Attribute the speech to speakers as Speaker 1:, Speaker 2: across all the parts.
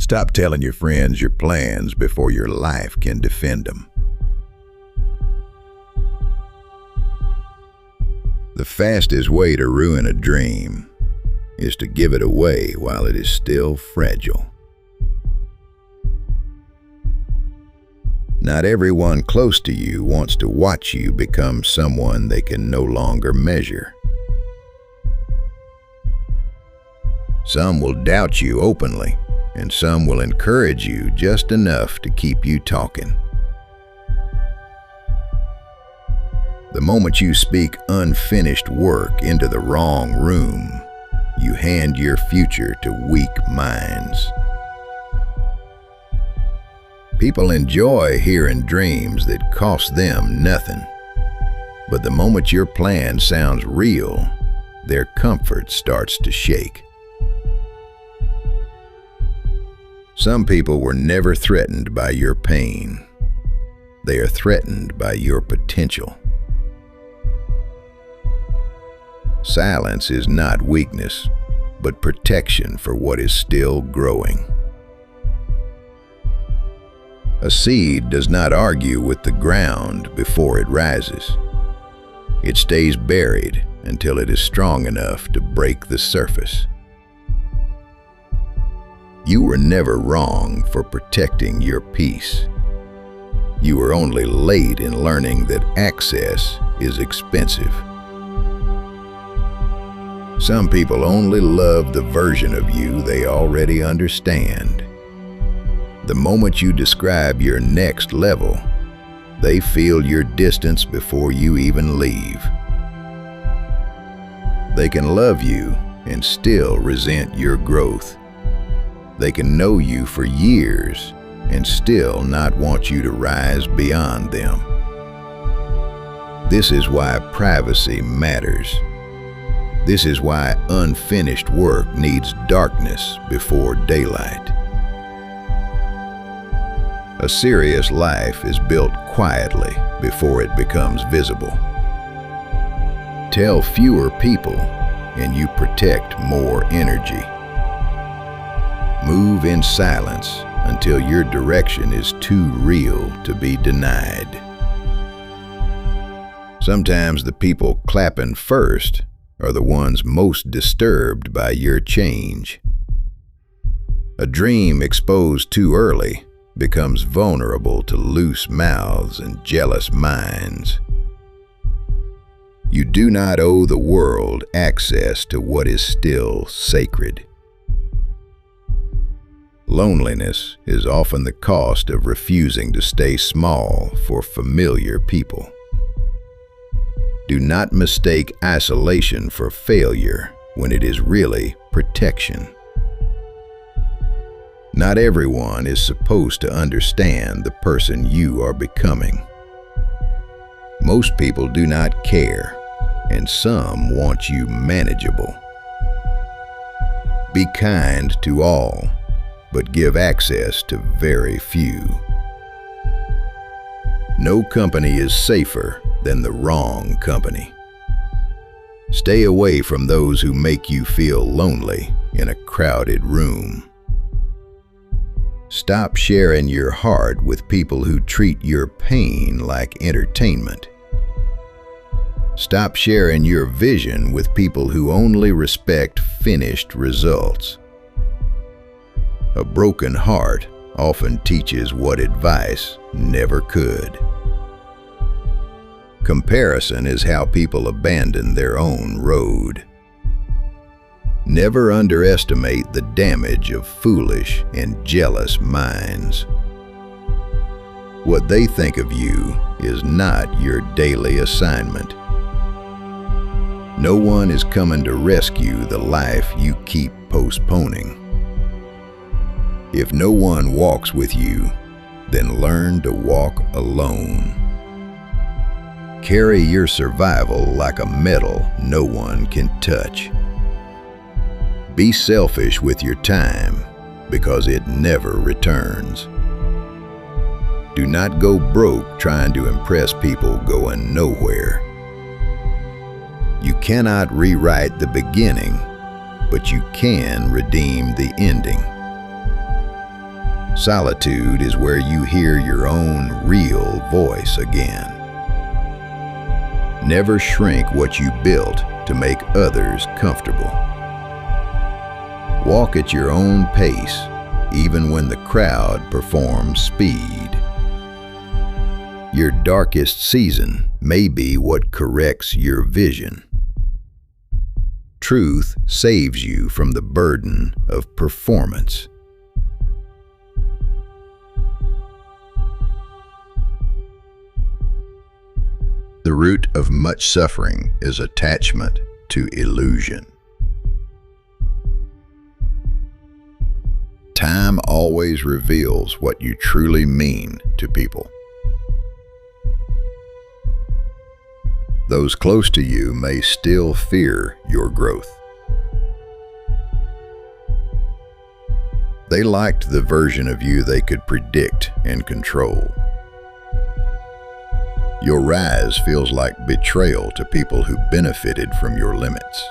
Speaker 1: Stop telling your friends your plans before your life can defend them. The fastest way to ruin a dream is to give it away while it is still fragile. Not everyone close to you wants to watch you become someone they can no longer measure. Some will doubt you openly, and some will encourage you just enough to keep you talking. The moment you speak unfinished work into the wrong room, you hand your future to weak minds. People enjoy hearing dreams that cost them nothing, but the moment your plan sounds real, their comfort starts to shake. Some people were never threatened by your pain. They are threatened by your potential. Silence is not weakness, but protection for what is still growing. A seed does not argue with the ground before it rises. It stays buried until it is strong enough to break the surface. You were never wrong for protecting your peace. You were only late in learning that access is expensive. Some people only love the version of you they already understand. The moment you describe your next level, they feel your distance before you even leave. They can love you and still resent your growth. They can know you for years and still not want you to rise beyond them. This is why privacy matters. This is why unfinished work needs darkness before daylight. A serious life is built quietly before it becomes visible. Tell fewer people and you protect more energy. Move in silence until your direction is too real to be denied. Sometimes the people clapping first are the ones most disturbed by your change. A dream exposed too early becomes vulnerable to loose mouths and jealous minds. You do not owe the world access to what is still sacred. Loneliness is often the cost of refusing to stay small for familiar people. Do not mistake isolation for failure when it is really protection. Not everyone is supposed to understand the person you are becoming. Most people do not care, and some want you manageable. Be kind to all, but give access to very few. No company is safer than the wrong company. Stay away from those who make you feel lonely in a crowded room. Stop sharing your heart with people who treat your pain like entertainment. Stop sharing your vision with people who only respect finished results. A broken heart often teaches what advice never could. Comparison is how people abandon their own road. Never underestimate the damage of foolish and jealous minds. What they think of you is not your daily assignment. No one is coming to rescue the life you keep postponing. If no one walks with you, then learn to walk alone. Carry your survival like a medal no one can touch. Be selfish with your time because it never returns. Do not go broke trying to impress people going nowhere. You cannot rewrite the beginning, but you can redeem the ending. Solitude is where you hear your own real voice again. Never shrink what you built to make others comfortable. Walk at your own pace, even when the crowd performs speed. Your darkest season may be what corrects your vision. Truth saves you from the burden of performance. The root of much suffering is attachment to illusion. Time always reveals what you truly mean to people. Those close to you may still fear your growth. They liked the version of you they could predict and control. Your rise feels like betrayal to people who benefited from your limits.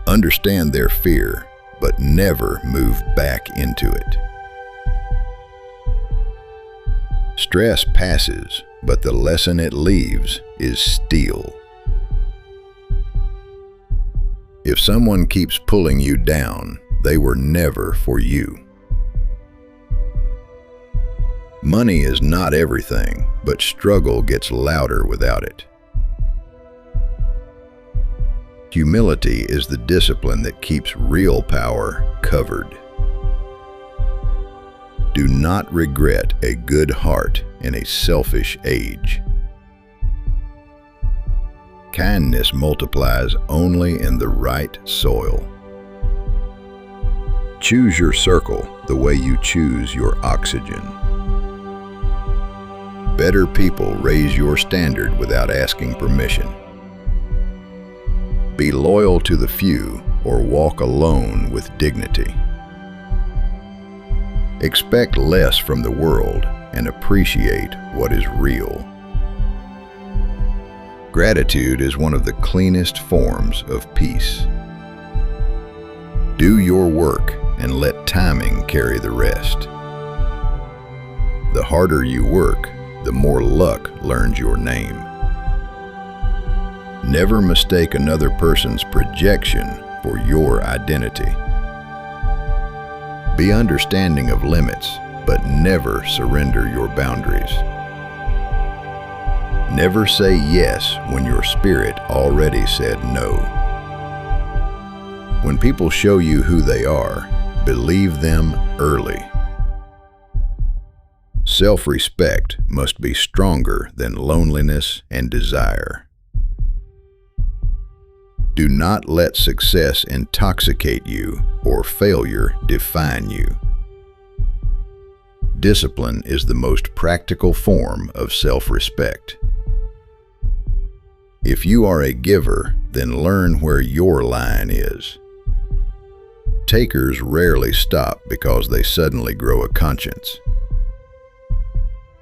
Speaker 1: Understand their fear, but never move back into it. Stress passes, but the lesson it leaves is steel. If someone keeps pulling you down, they were never for you. Money is not everything, but struggle gets louder without it. Humility is the discipline that keeps real power covered. Do not regret a good heart in a selfish age. Kindness multiplies only in the right soil. Choose your circle the way you choose your oxygen. Better people raise your standard without asking permission. Be loyal to the few or walk alone with dignity. Expect less from the world and appreciate what is real. Gratitude is one of the cleanest forms of peace. Do your work and let timing carry the rest. The harder you work, the more luck learns your name. Never mistake another person's projection for your identity. Be understanding of limits, but never surrender your boundaries. Never say yes when your spirit already said no. When people show you who they are, believe them early. Self-respect must be stronger than loneliness and desire. Do not let success intoxicate you or failure define you. Discipline is the most practical form of self-respect. If you are a giver, then learn where your line is. Takers rarely stop because they suddenly grow a conscience.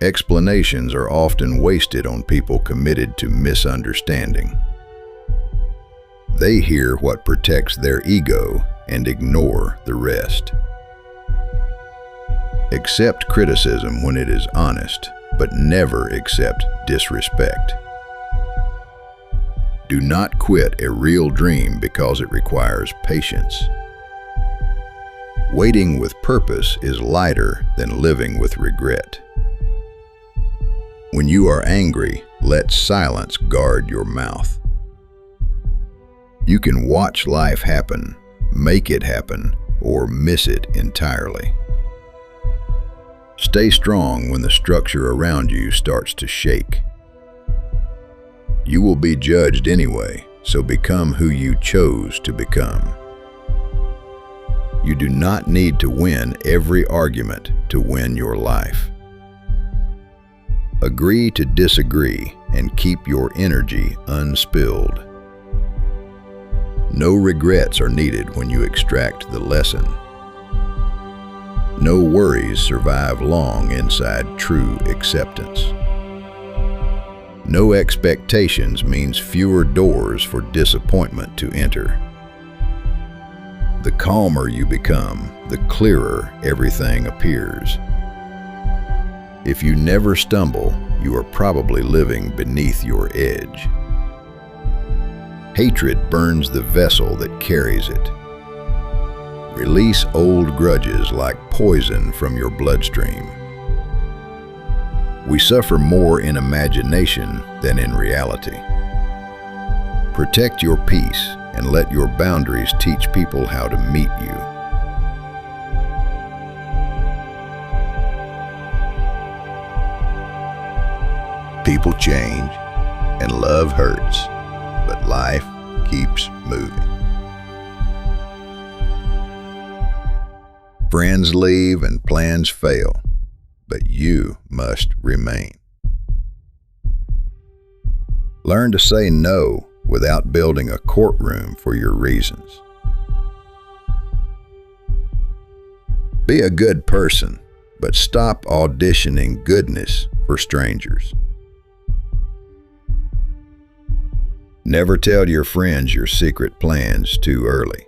Speaker 1: Explanations are often wasted on people committed to misunderstanding. They hear what protects their ego and ignore the rest. Accept criticism when it is honest, but never accept disrespect. Do not quit a real dream because it requires patience. Waiting with purpose is lighter than living with regret. When you are angry, let silence guard your mouth. You can watch life happen, make it happen, or miss it entirely. Stay strong when the structure around you starts to shake. You will be judged anyway, so become who you chose to become. You do not need to win every argument to win your life. Agree to disagree and keep your energy unspilled. No regrets are needed when you extract the lesson. No worries survive long inside true acceptance. No expectations means fewer doors for disappointment to enter. The calmer you become, the clearer everything appears. If you never stumble, you are probably living beneath your edge. Hatred burns the vessel that carries it. Release old grudges like poison from your bloodstream. We suffer more in imagination than in reality. Protect your peace and let your boundaries teach people how to meet you. People change and love hurts, but life keeps moving. Friends leave and plans fail, but you must remain. Learn to say no without building a courtroom for your reasons. Be a good person, but stop auditioning goodness for strangers. Never tell your friends your secret plans too early.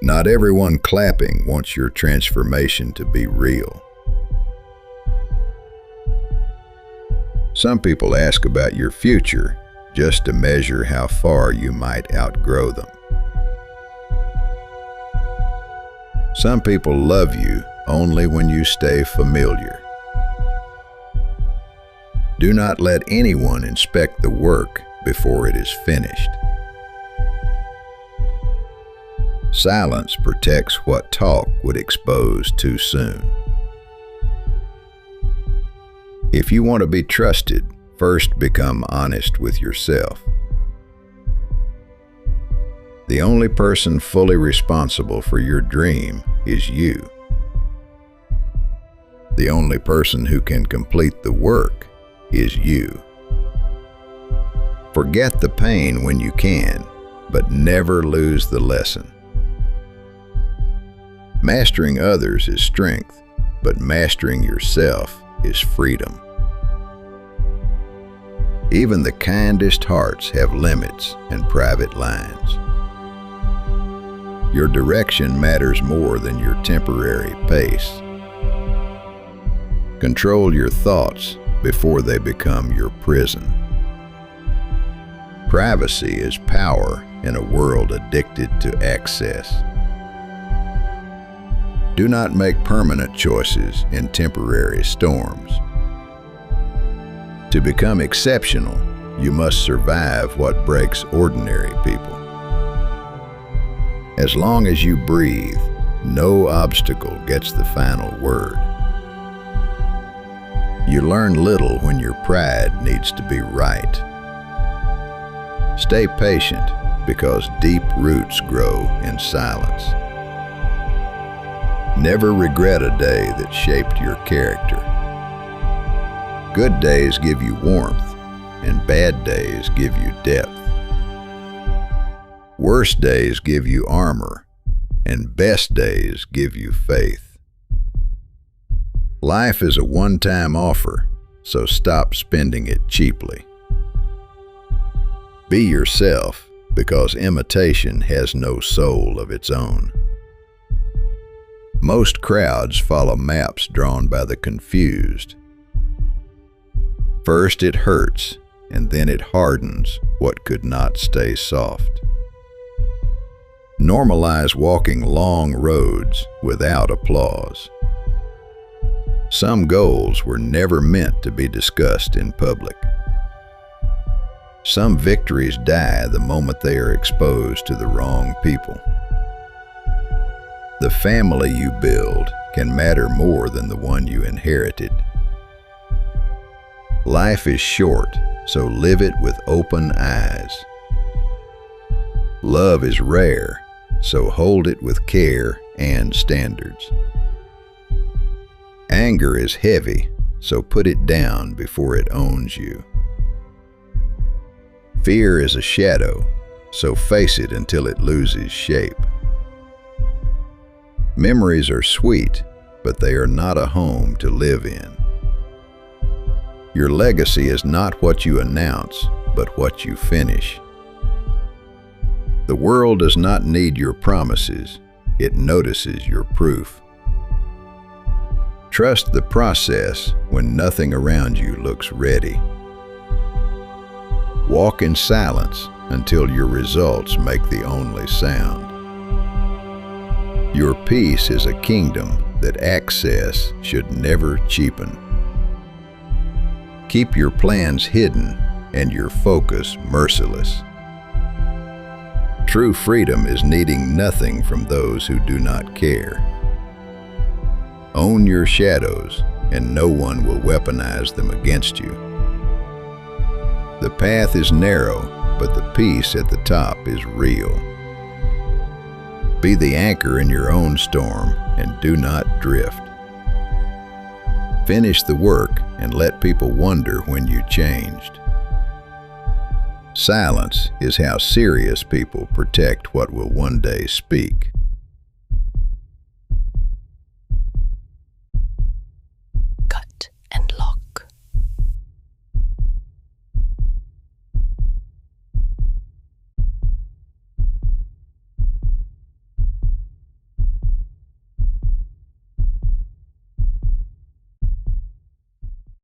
Speaker 1: Not everyone clapping wants your transformation to be real. Some people ask about your future just to measure how far you might outgrow them. Some people love you only when you stay familiar. Do not let anyone inspect the work before it is finished. Silence protects what talk would expose too soon. If you want to be trusted, first become honest with yourself. The only person fully responsible for your dream is you. The only person who can complete the work is you. Forget the pain when you can, but never lose the lesson. Mastering others is strength, but mastering yourself is freedom. Even the kindest hearts have limits and private lines. Your direction matters more than your temporary pace. Control your thoughts before they become your prison. Privacy is power in a world addicted to access. Do not make permanent choices in temporary storms. To become exceptional, you must survive what breaks ordinary people. As long as you breathe, no obstacle gets the final word. You learn little when your pride needs to be right. Stay patient because deep roots grow in silence. Never regret a day that shaped your character. Good days give you warmth, and bad days give you depth. Worst days give you armor, and best days give you faith. Life is a one-time offer, so stop spending it cheaply. Be yourself, because imitation has no soul of its own. Most crowds follow maps drawn by the confused. First it hurts, and then it hardens what could not stay soft. Normalize walking long roads without applause. Some goals were never meant to be discussed in public. Some victories die the moment they are exposed to the wrong people. The family you build can matter more than the one you inherited. Life is short, so live it with open eyes. Love is rare, so hold it with care and standards. Anger is heavy, so put it down before it owns you. Fear is a shadow, so face it until it loses shape. Memories are sweet, but they are not a home to live in. Your legacy is not what you announce, but what you finish. The world does not need your promises, it notices your proof. Trust the process when nothing around you looks ready. Walk in silence until your results make the only sound. Your peace is a kingdom that access should never cheapen. Keep your plans hidden and your focus merciless. True freedom is needing nothing from those who do not care. Own your shadows, and no one will weaponize them against you. The path is narrow, but the peace at the top is real. Be the anchor in your own storm and do not drift. Finish the work and let people wonder when you changed. Silence is how serious people protect what will one day speak.